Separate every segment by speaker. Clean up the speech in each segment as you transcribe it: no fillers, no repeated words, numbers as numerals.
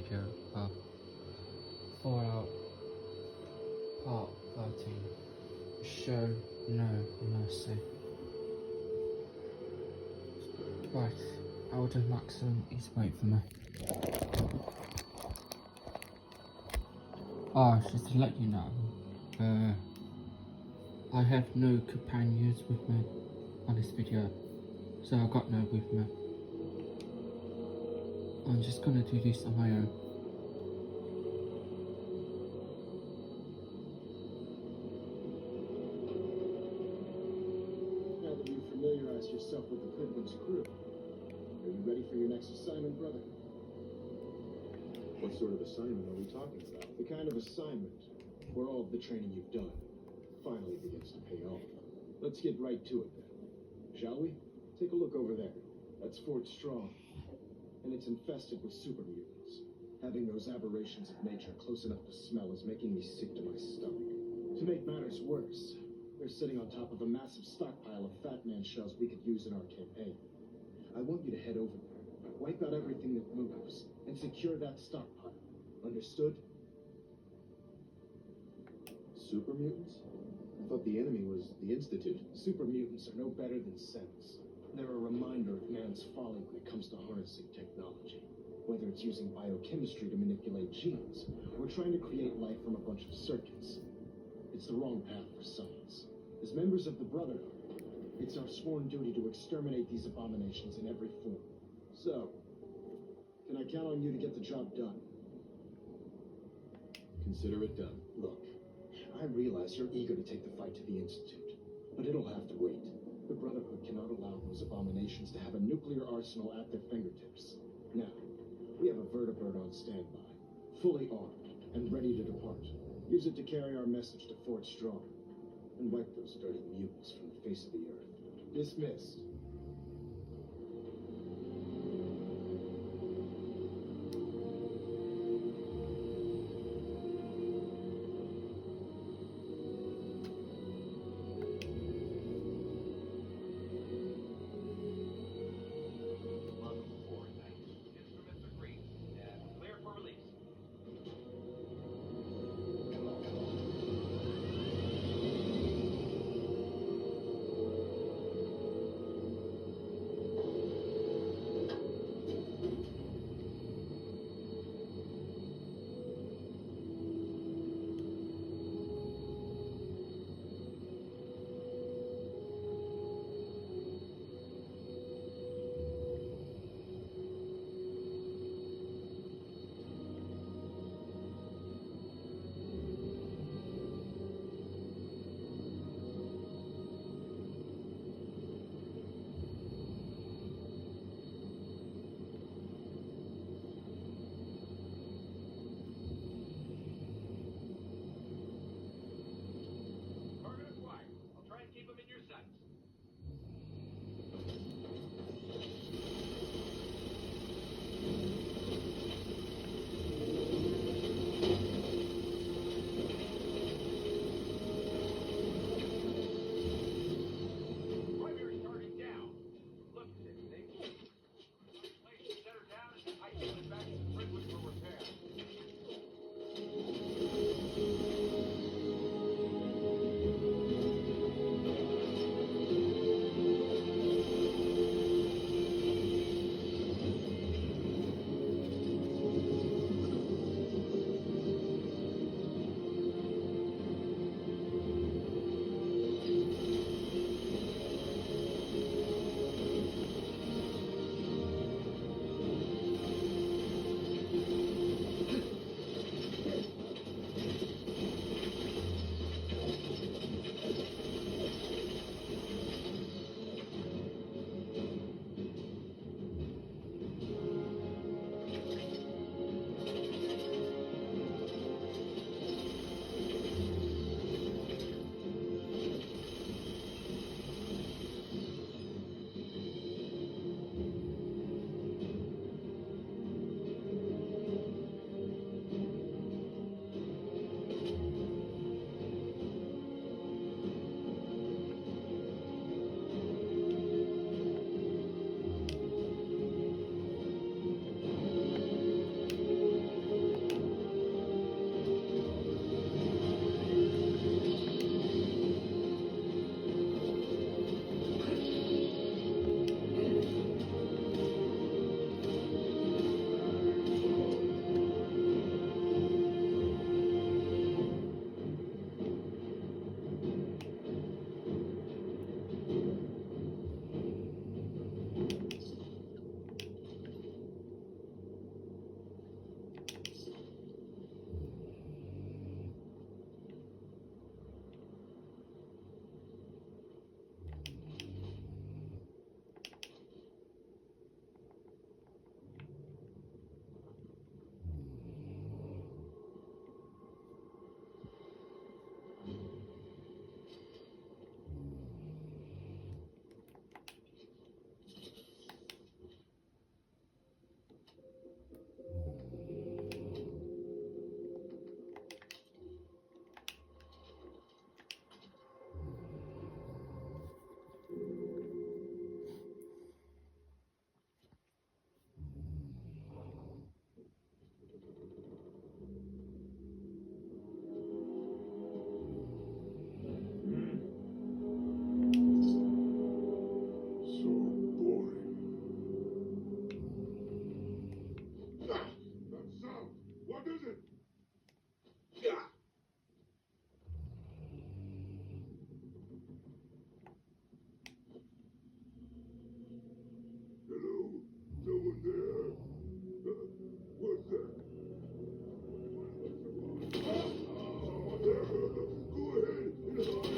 Speaker 1: video of Fallout Part 13. Show No Mercy. Right, Elder Maxim is waiting for me. Just to let you know, I have no companions with me on this video, so I got no with me. I'm just gonna do this on my own.
Speaker 2: Now that you've familiarized yourself with the Pridwood's crew, are you ready for your next assignment, brother?
Speaker 3: What sort of assignment are we talking about?
Speaker 2: The kind of assignment where all of the training you've done finally begins to pay off. Let's get right to it then, shall we? Take a look over there. That's Fort Strong, and it's infested with super mutants. Having those aberrations of nature close enough to smell is making me sick to my stomach. To make matters worse, they're sitting on top of a massive stockpile of Fat Man shells we could use in our campaign. I want you to head over there, wipe out everything that moves, and secure that stockpile. Understood?
Speaker 3: Super mutants? I thought the enemy was the Institute.
Speaker 2: Super mutants are no better than Sentinels. They're a reminder of man's folly when it comes to harnessing technology. Whether it's using biochemistry to manipulate genes, or trying to create life from a bunch of circuits. It's the wrong path for science. As members of the Brotherhood, it's our sworn duty to exterminate these abominations in every form. So, can I count on you to get the job done?
Speaker 3: Consider it done.
Speaker 2: Look, I realize you're eager to take the fight to the Institute, but it'll have to wait. The Brotherhood cannot allow those abominations to have a nuclear arsenal at their fingertips. Now, we have a vertibird on standby, fully armed and ready to depart. Use it to carry our message to Fort Strong, and wipe those dirty mutants from the face of the earth. Dismissed.
Speaker 4: Hello? Someone there? What's that? Someone there? Go ahead and hide.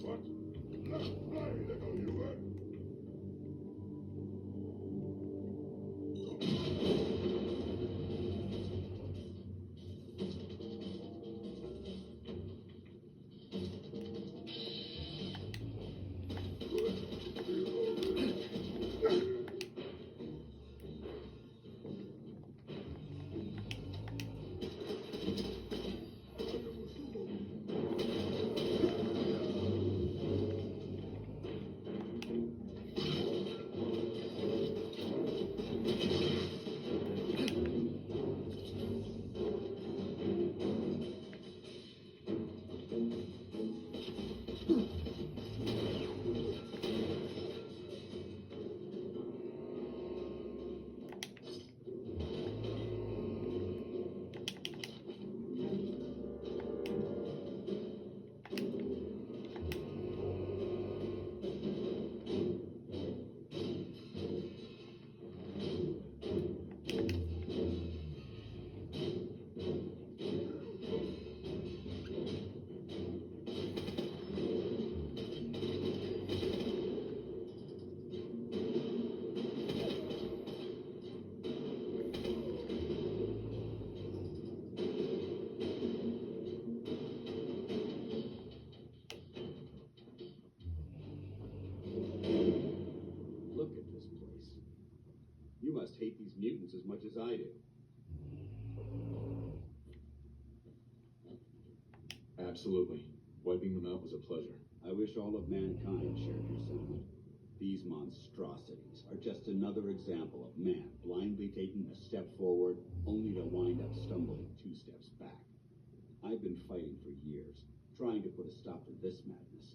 Speaker 4: What? Fly, little human!
Speaker 5: Look at this place. You must hate these mutants as much as I do.
Speaker 2: Absolutely. Wiping them out was a pleasure.
Speaker 5: I wish all of mankind shared your sentiment. These monstrosities are just another example of man blindly taking a step forward only to wind up stumbling 2 steps back. I've been fighting for years, trying to put a stop to this madness.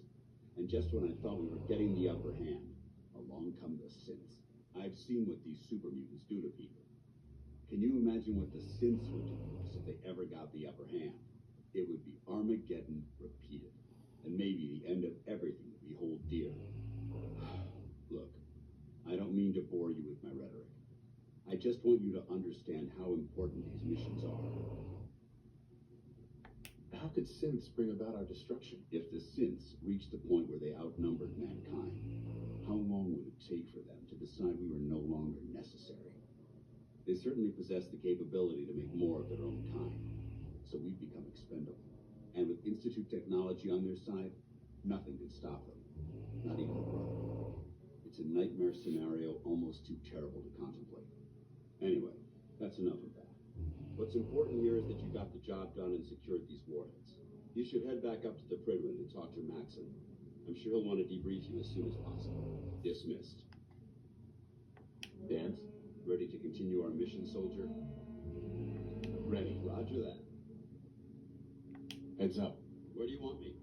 Speaker 5: And just when I thought we were getting the upper hand, along come the synths. I've seen what these super mutants do to people. Can you imagine what the synths would do to us if they ever got the upper hand? It would be Armageddon repeated, and maybe the end of everything that we hold dear. Look, I don't mean to bore you with my rhetoric. I just want you to understand how important these missions are.
Speaker 3: How could synths bring about our destruction?
Speaker 5: If the synths reached the point where they outnumbered mankind, how long would it take for them to decide we were no longer necessary? They certainly possess the capability to make more of their own kind, so we've become expendable. And with Institute technology on their side, nothing could stop them, not even a brother. It's a nightmare scenario almost too terrible to contemplate. Anyway, that's enough of that. What's important here is that you got the job done and secured these warheads. You should head back up to the Prydwen and talk to Maxon. I'm sure he'll want to debrief you as soon as possible. Dismissed.
Speaker 3: Dance?
Speaker 5: Ready to continue our mission, soldier?
Speaker 3: Ready.
Speaker 5: Roger that.
Speaker 3: Heads up.
Speaker 5: Where do you want me?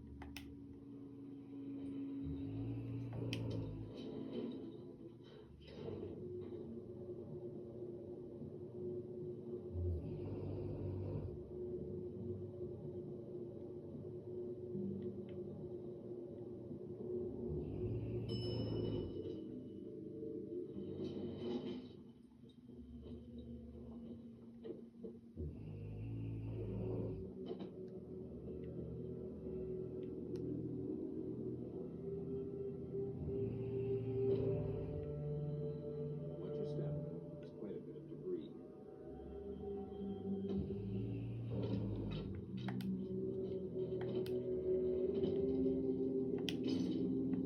Speaker 5: Watch your step. There's quite a bit of debris.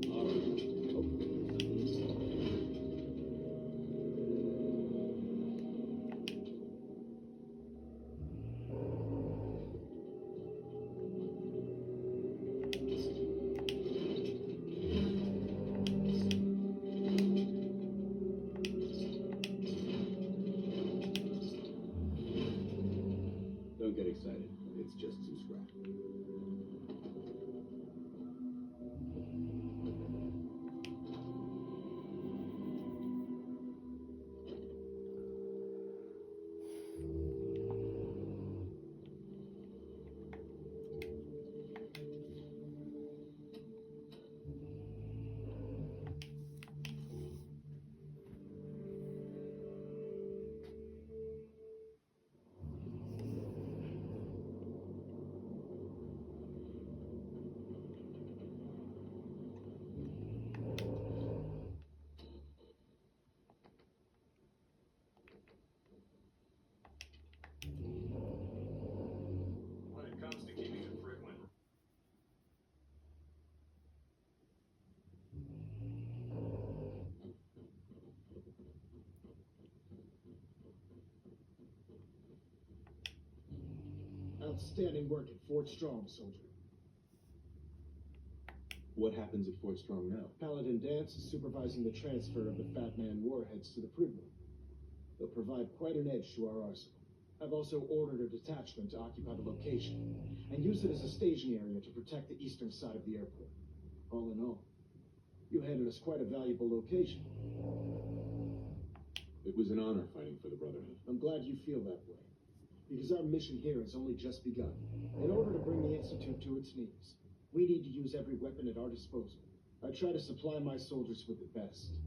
Speaker 5: All right. Don't get excited. It's just some scrap.
Speaker 6: When it comes to keeping it frequent,
Speaker 2: Outstanding work at Fort Strong, soldier.
Speaker 3: What happens at Fort Strong now?
Speaker 2: Paladin Dance is supervising the transfer of the Fat Man warheads to the Pridwood. They'll provide quite an edge to our arsenal. I've also ordered a detachment to occupy the location and use it as a staging area to protect the eastern side of the airport. All in all, you handed us quite a valuable location.
Speaker 3: It was an honor fighting for the Brotherhood.
Speaker 2: I'm glad you feel that way, because our mission here has only just begun. In order to bring the Institute to its knees, we need to use every weapon at our disposal. I try to supply my soldiers with the best.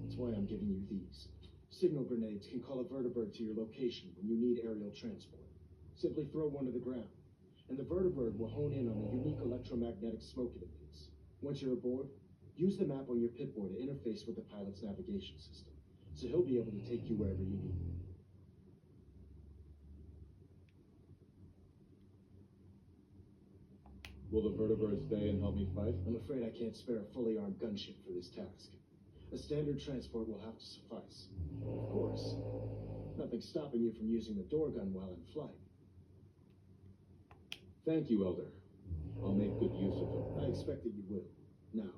Speaker 2: That's why I'm giving you these. Signal grenades can call a vertibird to your location when you need aerial transport. Simply throw one to the ground, and the vertibird will hone in on the unique electromagnetic smoke it emits. Once you're aboard, use the map on your pitboard to interface with the pilot's navigation system, so he'll be able to take you wherever you need.
Speaker 3: Will the vertibird stay and help me fight?
Speaker 2: I'm afraid I can't spare a fully armed gunship for this task. A standard transport will have to suffice. Of course, nothing's stopping you from using the door gun while in flight.
Speaker 3: Thank you, Elder. I'll make good use of them.
Speaker 2: I expect that you will. Now,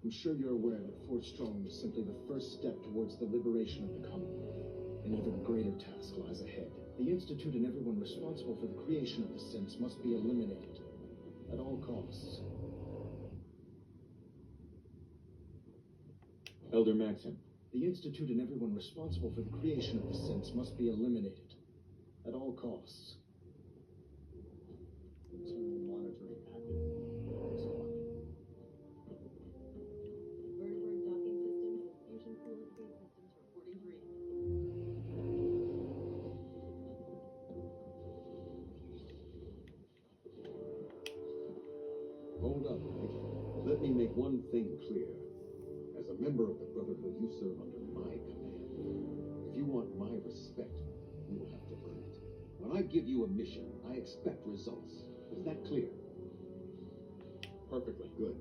Speaker 2: I'm sure you're aware that Fort Strong is simply the first step towards the liberation of the Commonwealth. An even greater task lies ahead. The Institute and everyone responsible for the creation of the Synths must be eliminated at all costs.
Speaker 3: Elder Maxim.
Speaker 2: The Institute and everyone responsible for the creation of the Synths must be eliminated at all costs.
Speaker 5: Monitoring active.
Speaker 7: Vertibird docking systems, fusion coolant feed systems reporting green.
Speaker 8: Hold up, Mike. Let me make one thing clear. As a member of the Brotherhood, you serve under my command. If you want my respect, you will have to earn it. When I give you a mission, I expect results. Is that clear?
Speaker 3: Perfectly.
Speaker 8: Good.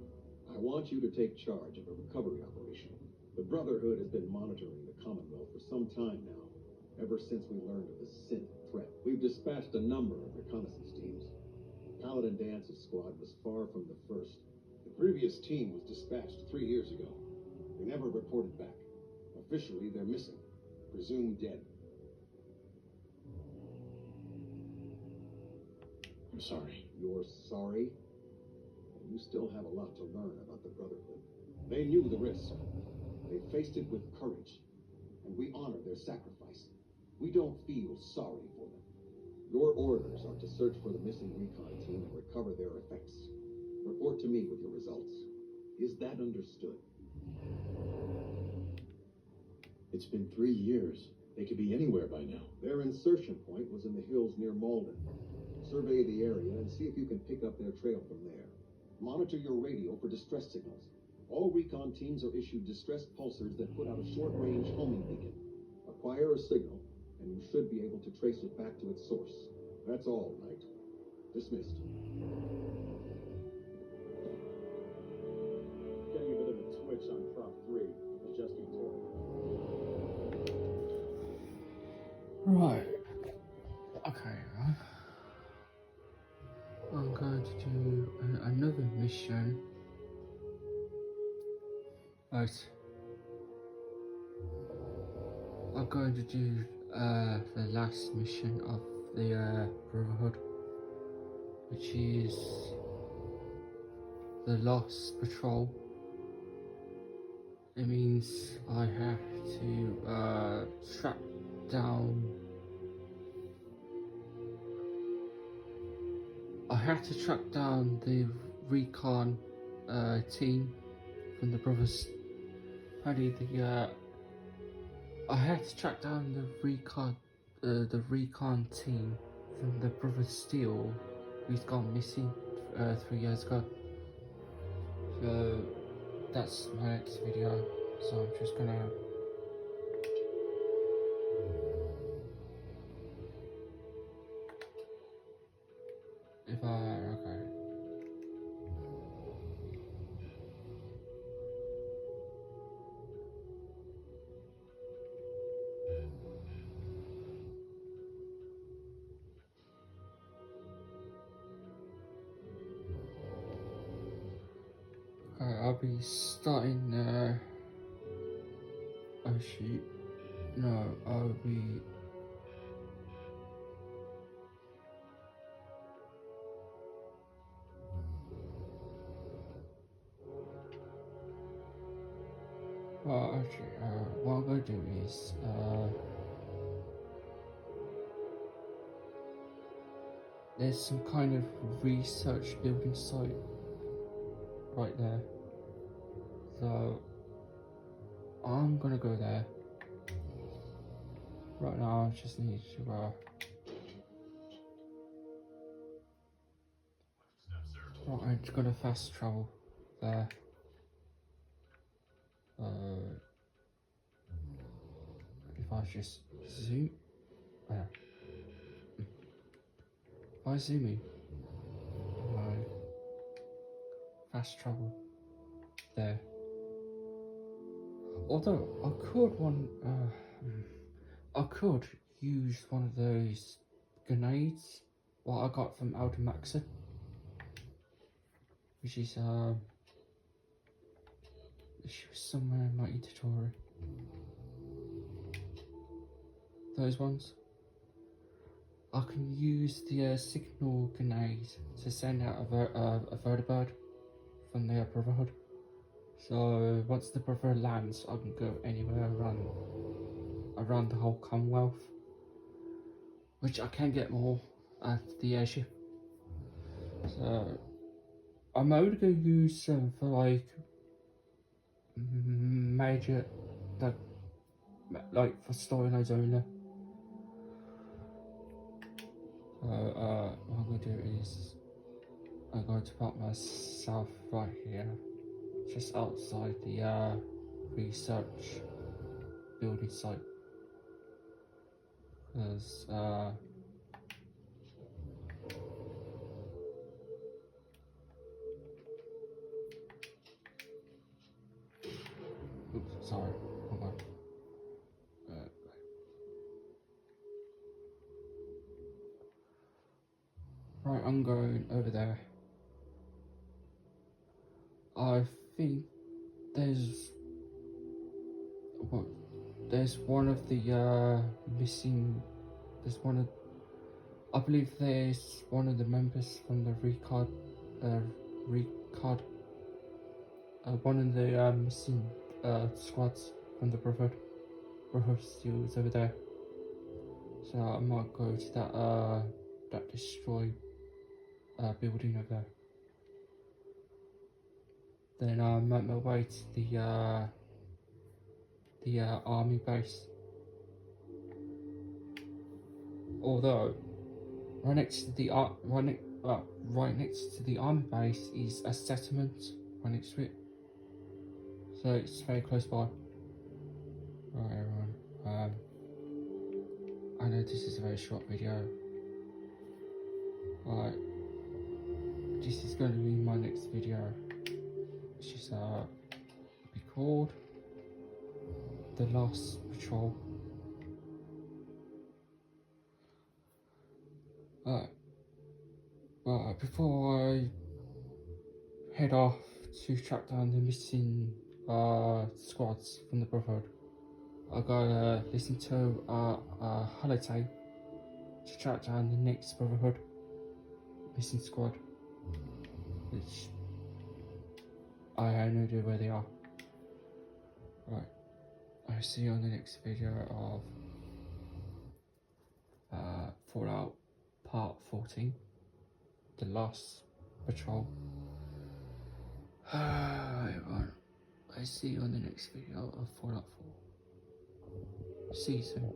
Speaker 8: I want you to take charge of a recovery operation. The Brotherhood has been monitoring the Commonwealth for some time now, ever since we learned of the synth threat. We've dispatched a number of reconnaissance teams. Paladin Dance's squad was far from the first, but The previous team was dispatched 3 years ago. They never reported back. Officially, they're missing. Presumed dead.
Speaker 2: I'm sorry.
Speaker 8: You're sorry? You still have a lot to learn about the Brotherhood. They knew the risk. They faced it with courage. And we honor their sacrifice. We don't feel sorry for them. Your orders are to search for the missing recon team and recover their effects. Report to me with your results. Is that understood?
Speaker 3: It's been 3 years. They could be anywhere by now.
Speaker 8: Their insertion point was in the hills near Malden. Survey the area and see if you can pick up their trail from there. Monitor your radio for distress signals. All recon teams are issued distress pulsars that put out a short-range homing beacon. Acquire a signal, and you should be able to trace it back to its source. That's all, Knight. Dismissed.
Speaker 2: Getting a bit of a twitch on prop 3. Adjusting torque.
Speaker 1: Right. Okay. I'm going to do another mission. Right. I'm going to do the last mission of the Brotherhood, which is the Lost Patrol. It means I have to track down. I had to track down the recon team from the Brothers. I had to track down the recon team from the Brothers Steel, who's gone missing 3 years ago. So that's my next video. So I'm just gonna. Okay. Okay, I'll be starting, oh shoot, no, I'll be, well, actually, what I'm going to do is, there's some kind of research building site right there, so I'm gonna go there. Right now, I just need to, right, I'm just gonna fast travel there. If I just zoom, if I zoom in, fast travel there. Although I could use one of those grenades what I got from Alden Maxon, which is she was somewhere in my tutorial. Those ones. I can use the signal grenade to send out a vertibird from the Brotherhood. So once the Brotherhood lands, I can go anywhere around the whole Commonwealth, which I can get more at the airship. So I'm only going to use them for like major, like for storylines only. What I'm going to do is I'm going to put myself right here, just outside the research building site, because oops, sorry, hold on. Right, I'm going over there. I think there's there's one of the missing. There's one of I believe there's one of the members from the one of the missing squads from the Brotherhood still is over there. So I might go to that destroyed building over there. Then I make my way to the army base. Although right next to the right next to the army base is a settlement right next to it, so it's very close by. Right, everyone. I know this is a very short video. Right, this is going to be my next video, which is be called The Last Patrol. Before I head off to track down the missing squads from the Brotherhood, I gotta listen to a holotape to track down the next Brotherhood missing squad, which I have no idea where they are. Right, I'll see you on the next video of Fallout Part 14, The Last Patrol. Everyone, I see you on the next video of Fallout 4. See you soon.